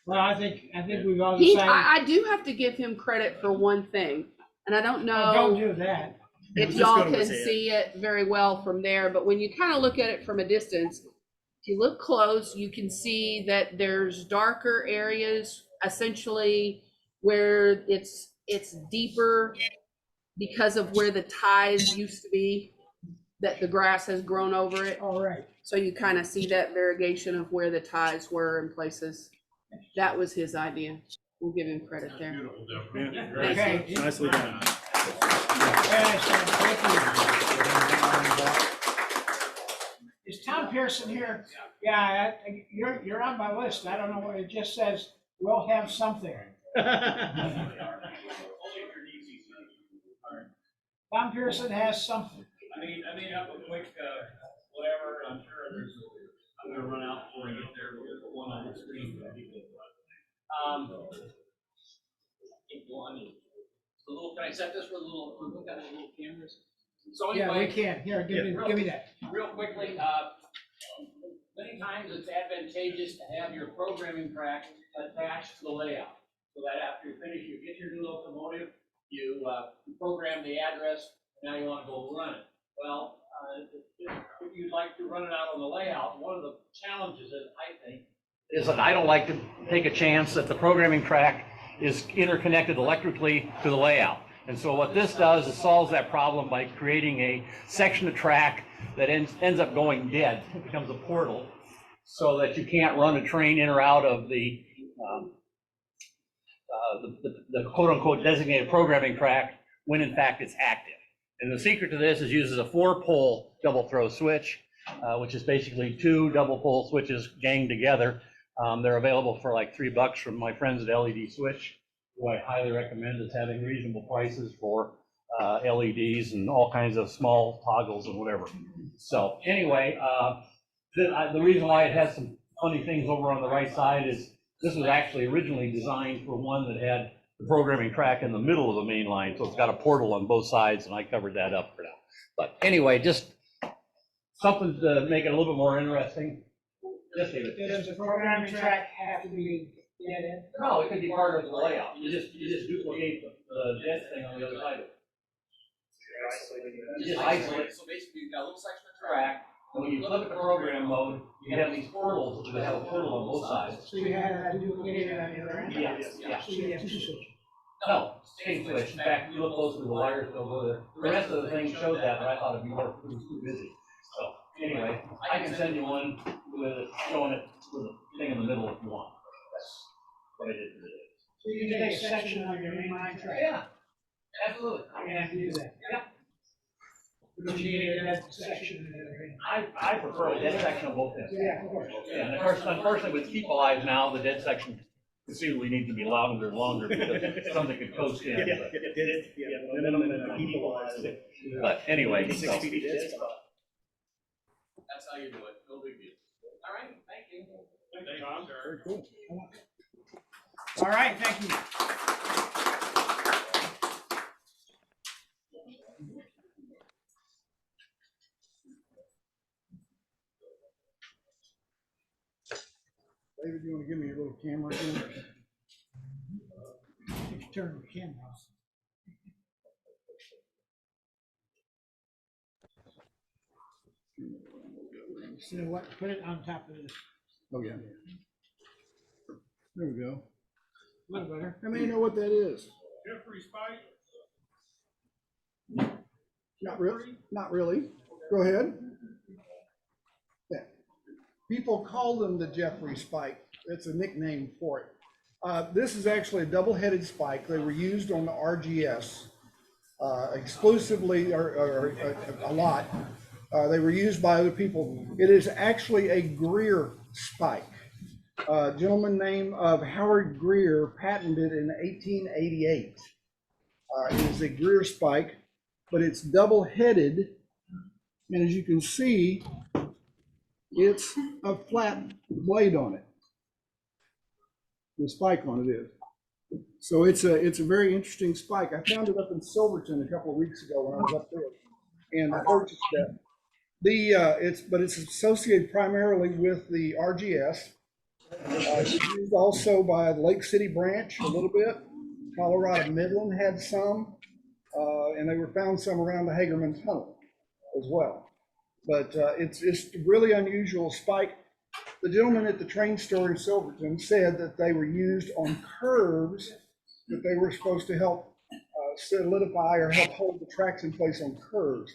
Well, I think we've all He, decided. I do have to give him credit for one thing, and I don't Oh, don't know do that. if Just y'all go to can his head. see it very well from there, but when you kind of look at it from a distance, if you look close, you can see that there's darker areas, essentially where it's deeper because of where the ties used to be, that the grass has grown over it. All right. So you kind of see that variegation of where the ties were in places. That was his idea. We'll give him credit there. Beautiful, Deborah. Yeah, great. Okay. Nicely done. Yes, thank you. Is Tom Pearson here? Yeah, you're on my list. I don't know what it just says. we'll have something. Tom Pearson has something. I mean, up a quick, whatever, I'm sure I'm gonna run out before I get there, we'll put one on the screen. Keep going. A little, can I set this for a little, we look at the little cameras? So Yeah, anyway. we can. Here, give me that. Real quickly, many times it's advantageous to have your programming track attached to the layout. So that after you finish, you get your new locomotive, you program the address, and now you want to go run it. Well, if you'd like to run it out on the layout, one of the challenges is, I think, is that I don't like to take a chance that the programming track is interconnected electrically to the layout. And so what this does is solves that problem by creating a section of track that ends up going dead. It becomes a portal so that you can't run a train in or out of the quote-unquote designated programming track when in fact it's active. And the secret to this is uses a 4-pole double throw switch, which is basically 2 double pole switches ganged together. They're available for like $3 from my friends at LED Switch, who I highly recommend as having reasonable prices for LEDs and all kinds of small toggles and whatever. So anyway, the reason why it has some funny things over on the right side is this was actually originally designed for one that had the programming track in the middle of the main line, so it's got a portal on both sides, and I covered that up for now. But anyway, just something to make it a little bit more interesting. Yes, David. Does the programming track have to be dead end? No, it could be part of the layout. You just duplicate the dead thing on the other side of it. You just isolate it. So basically, you've got a little section of track, and when you flip it to program mode, you have these portals that have a portal on both sides. So you have that duplicated on the other end? Yeah. So you have 2 switches. No, same switch. In fact, you look close to the wires, they'll go there. The rest of the thing showed that, but I thought it'd be more too busy. So anyway, I can send you one with it, showing it with a thing in the middle if you want. That's what I did for today. So you can take a section of your main line track. Yeah, absolutely. I'm gonna have to do that. Yeah. Because you need a dead section in the other end. I prefer a dead section of both ends. Yeah, of course. Yeah, and of course, unfortunately, with keep alive now, the dead section conceivably needs to be longer and longer because something could coast in. But anyway, so. That's how you do it, no big deal. All right, thank you. Thank you, Tom. Very cool. All right, thank you. David, you want to give me your little camera again? You can turn the camera off. So what, put it on top of this. Oh, yeah. There we go. A little better. How many know what that is? Jeffrey Spike? Not really. Not really. Go ahead. Yeah. People call them the Jeffrey Spike. It's a nickname for it. This is actually a double-headed spike. They were used on the RGS exclusively or a lot. They were used by other people. It is actually a Greer spike. A gentleman named Howard Greer patented in 1888. It is a Greer spike, but it's double-headed, and as you can see, it's a flat blade on it. The spike on it is. So it's a very interesting spike. I found it up in Silverton a couple of weeks ago when I was up there, and I purchased that. But it's associated primarily with the RGS. It's used also by the Lake City branch a little bit. Colorado Midland had some, and they were found some around the Hagerman Tunnel as well. But it's really unusual spike. The gentleman at the train store in Silverton said that they were used on curves, that they were supposed to help solidify or help hold the tracks in place on curves.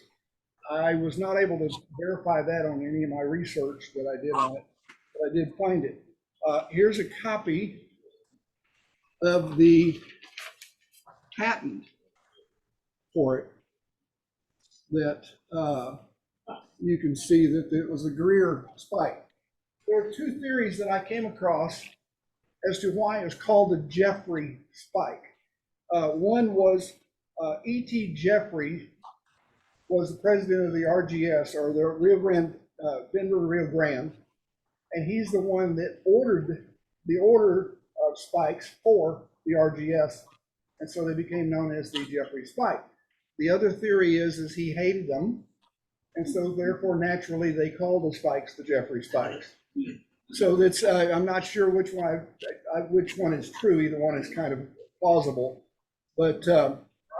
I was not able to verify that on any of my research that I did on it, but I did find it. Here's a copy of the patent for it that you can see that it was a Greer spike. There are 2 theories that I came across as to why it was called the Jeffrey spike. One was E.T. Jeffrey was the president of the RGS, or the Rio Grande, Denver Rio Grande, and he's the one that ordered the order of spikes for the RGS, and so they became known as the Jeffrey spike. The other theory is he hated them, and so therefore naturally they call the spikes the Jeffrey spikes. So that's I'm not sure which one is true. Either one is kind of plausible, but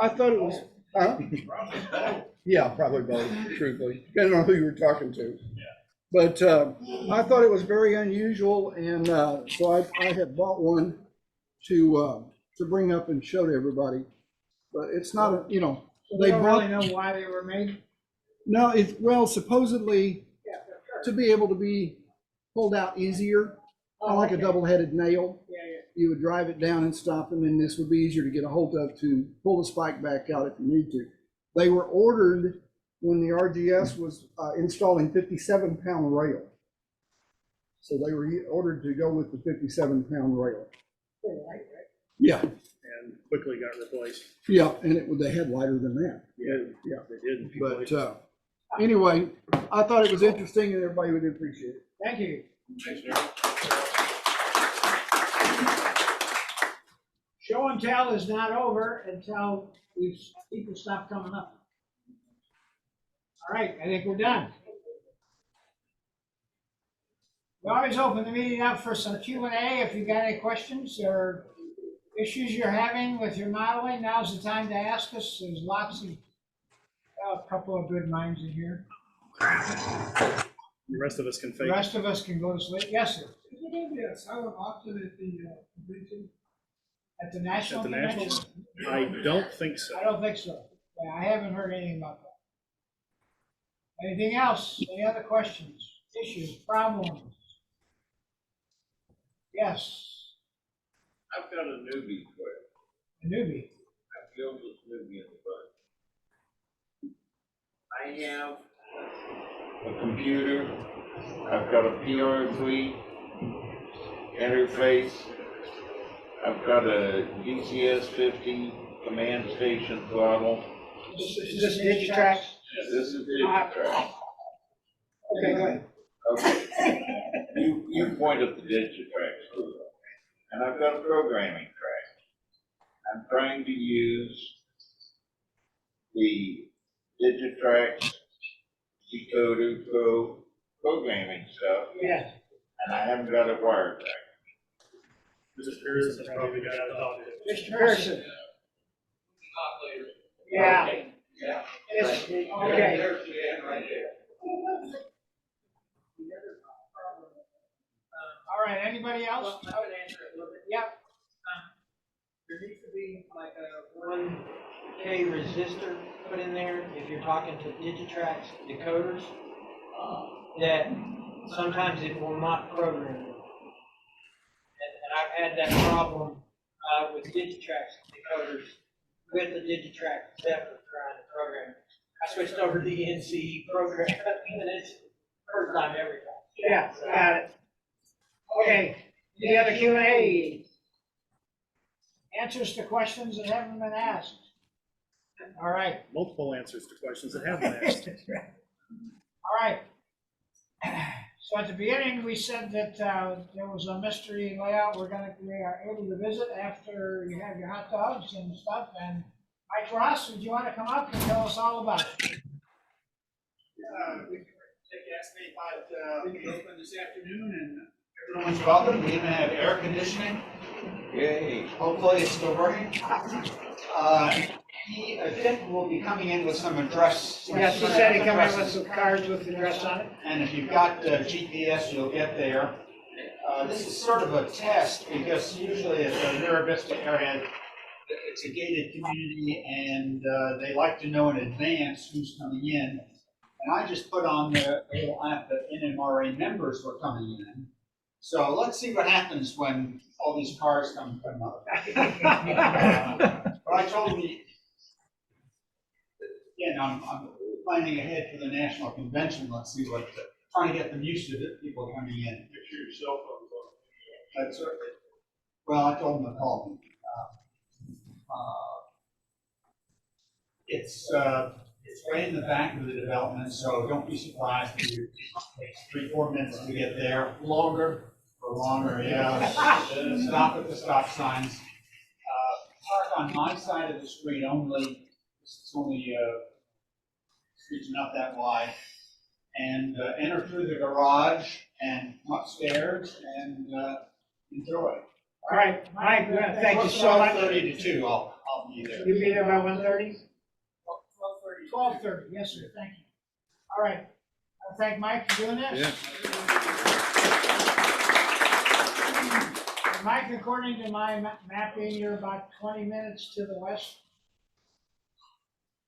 I thought it was. Yeah, probably both. Truthfully, depending on who you were talking to. But I thought it was very unusual, and so I had bought one to bring up and show to everybody. But it's not a, you know, So they don't brought. really know why they were made? No, it's, well, supposedly to be able to be pulled out easier, kind of like a double-headed nail. Yeah, yeah. You would drive it down and stop, and then this would be easier to get a hold of to pull the spike back out if you need to. They were ordered when the RGS was installing 57-pound rail. So they were ordered to go with the 57-pound rail. Yeah, And quickly got replaced. yeah, and they had lighter than that. Yeah, Yeah. they did. But anyway, I thought it was interesting, and everybody would appreciate it. Thank you. Show and tell is not over until people stop coming up. All right, I think we're done. We always open the meeting up for some Q&A. If you've got any questions or issues you're having with your modeling, now's the time to ask us. There's lots of, a couple of good minds in here. The rest of us can The fake. rest of us can go to sleep. Yes, sir. Is there going to be a silent auction at the convention? At the national At the convention? national? I don't think so. I don't think so. Yeah, I haven't heard anything about that. Anything else? Any other questions, issues, problems? Yes, I've got a newbie question. a newbie. I feel this newbie in the butt. I have a computer, I've got a PR3 interface, I've got a DCS 50 command station throttle. Is this Digitrax? This is Digitrax. Okay, go ahead. Okay. You point at the Digitrax tool, and I've got a programming track. I'm trying to use the Digitrax Decoder Pro programming stuff, Yes. and I haven't got a wire track. Mr. Pearson is probably the guy to talk to. Mr. Pearson. Yeah. Yeah. It's, okay. All right, anybody else? Well, I would answer it a little bit. Yep. There needs to be like a 1K resistor put in there if you're talking to Digitrax decoders, that sometimes it will not program them. And I've had that problem with Digitrax decoders with the Digitrax Zephyr trying to program it. I switched over to the NCE program and it's first time every time. Yeah, got it. Okay, any other Q&A? Answers to questions that haven't been asked. All right. Multiple answers to questions that have been asked. All right. So at the beginning, we said that there was a mystery layout we are able to visit after you have your hot dogs and stuff. And Mike Ross, would you want to come up and tell us all about it? They asked me about being open this afternoon, and everyone's welcome. We even have air conditioning. Yay. Hopefully it's still working. The event will be coming in with some address. Yes, he said he'd come in with some cards with the address on it. And if you've got GPS, you'll get there. This is sort of a test because usually at the Mira Vista area, it's a gated community and they like to know in advance who's coming in. And I just put on the little app that NMRA members were coming in. So let's see what happens when all these cars come up. But I told you, again, I'm planning ahead for the national convention. Let's see what, trying to get them used to it, people coming in. Make sure your cell phone's on. That's right. Well, I told them to call me. It's right in the back of the development, so don't be surprised if it takes 3-4 minutes to get there. Longer. For longer, yeah. Stop at the stop signs. Park on my side of the street only. It's only, street's not that wide. And enter through the garage and come upstairs and enjoy. All right, Mike, thank you so much. 12:30 to 2, I'll be there. You'll be there by 1:30? 12:30, yes, sir, thank you. All right, I thank Mike for doing this. And Mike, according to my mapping, you're about 20 minutes to the west.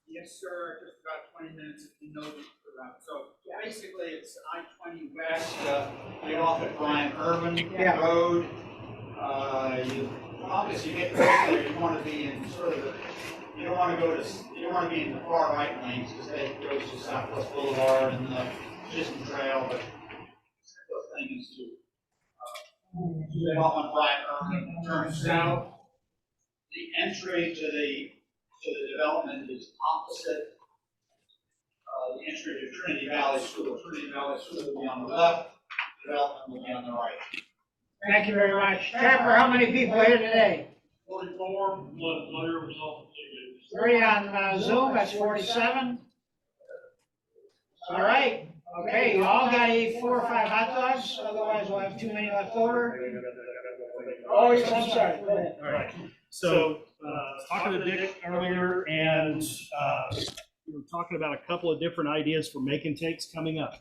Yes, sir, just about 20 minutes if you know the route. So basically, it's I-20 west, Get off at Brian Irvin Yeah. Road. You obviously get there, you want to be in sort of the, you don't want to be in the far right lanes because they go to Southwest Boulevard and the Chisholm Trail, but the thing is to get off on Brian Irvin, turn south. The entry to the development is opposite. The entry to Trinity Valley School. Trinity Valley School will be on the left, development will be on the right. Thank you very much. Trapper, how many people are here today? 44, one result. 3 on Zoom, that's 47. All right, okay, you all gotta eat 4 or 5 hot dogs, otherwise we'll have too many left over. Oh, yes, I'm sorry, go ahead. All right. So, talking to Dick earlier, and we were talking about a couple of different ideas for make and takes coming up.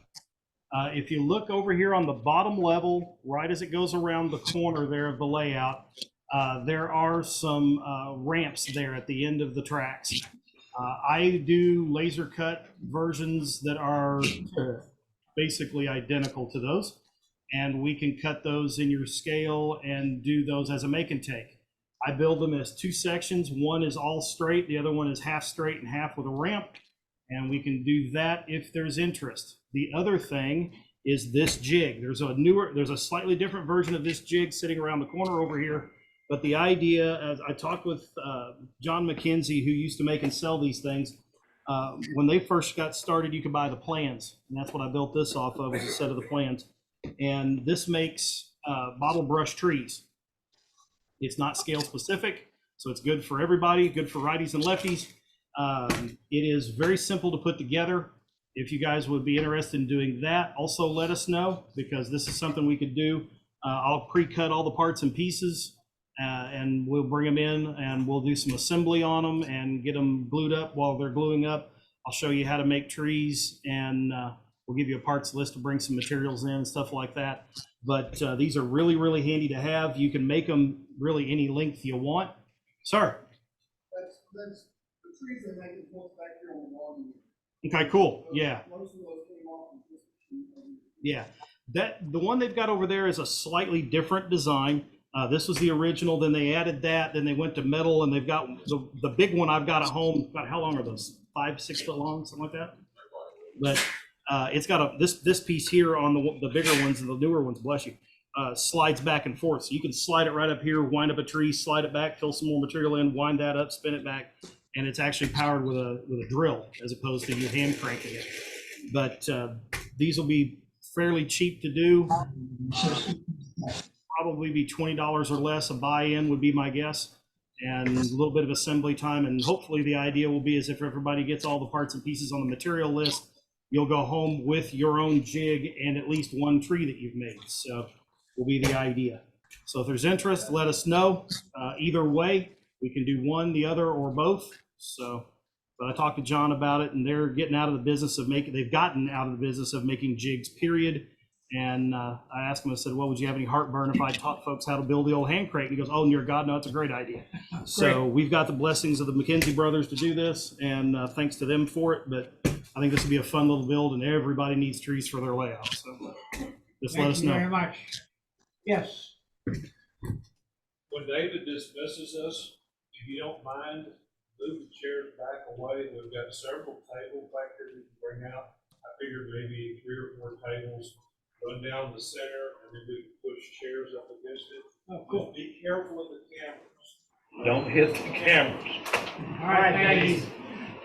If you look over here on the bottom level, right as it goes around the corner there of the layout, there are some ramps there at the end of the tracks. I do laser cut versions that are basically identical to those, and we can cut those in your scale and do those as a make and take. I build them as 2 sections. One is all straight, the other one is half straight and half with a ramp, and we can do that if there's interest. The other thing is this jig. There's a slightly different version of this jig sitting around the corner over here. But the idea, as I talked with John McKenzie, who used to make and sell these things, when they first got started, you could buy the plans. And that's what I built this off of, was a set of the plans. And this makes bottle brush trees. It's not scale specific, so it's good for everybody, good for righties and lefties. It is very simple to put together. If you guys would be interested in doing that, also let us know, because this is something we could do. I'll pre-cut all the parts and pieces, and we'll bring them in and we'll do some assembly on them and get them glued up while they're gluing up. I'll show you how to make trees, and we'll give you a parts list to bring some materials in and stuff like that. But these are really, really handy to have. You can make them really any length you want. Sir? That's the trees that make it both back here on the wall. Okay, cool. Yeah. Most of those came off in this. Yeah. The one they've got over there is a slightly different design. This was the original, then they added that, then they went to metal, and they've got the big one I've got at home. About how long are those? 5-6 foot long, something like that. But it's got this piece here on the bigger ones, and the newer ones, bless you, slides back and forth. So you can slide it right up here, wind up a tree, slide it back, fill some more material in, wind that up, spin it back, and it's actually powered with a drill as opposed to you hand cranking it. But these will be fairly cheap to do. Probably be $20 or less. A buy-in would be my guess, and a little bit of assembly time. And hopefully the idea will be is if everybody gets all the parts and pieces on the material list, you'll go home with your own jig and at least one tree that you've made. So will be the idea. So if there's interest, let us know. Either way, we can do one, the other, or both. So, but I talked to John about it, and they're getting out of the business of they've gotten out of the business of making jigs, period. And I asked him, I said, well, would you have any heartburn if I taught folks how to build the old hand crate? And he goes, oh, dear God, no, it's a great idea. So we've got the blessings of the McKenzie brothers to do this, and thanks to them for it. But I think this will be a fun little build, and everybody needs trees for their layout. So just let us know. Thank you very much. Yes. When David dismisses us, if you don't mind, move the chairs back away. We've got several tables back there we can bring out. I figured maybe 3 or 4 tables, run down the center, and then we can push chairs up against it. Oh, cool. Be careful hit the cameras. All right, thank you.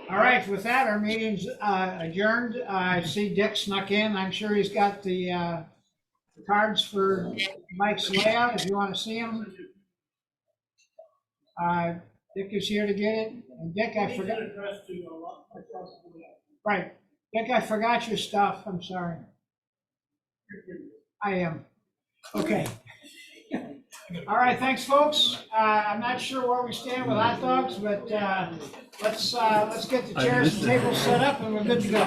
All right, with that, our meeting's adjourned. I see Dick snuck in. I'm sure he's got the cards for Mike's layout, if you want to see them. Dick is here to get it. And Dick, I forgot. Right. Dick, I forgot your stuff. I'm sorry. I am. Okay. All right, thanks, folks. I'm not sure where we stand with hot dogs, but let's get the chairs and tables set up and we're good to go.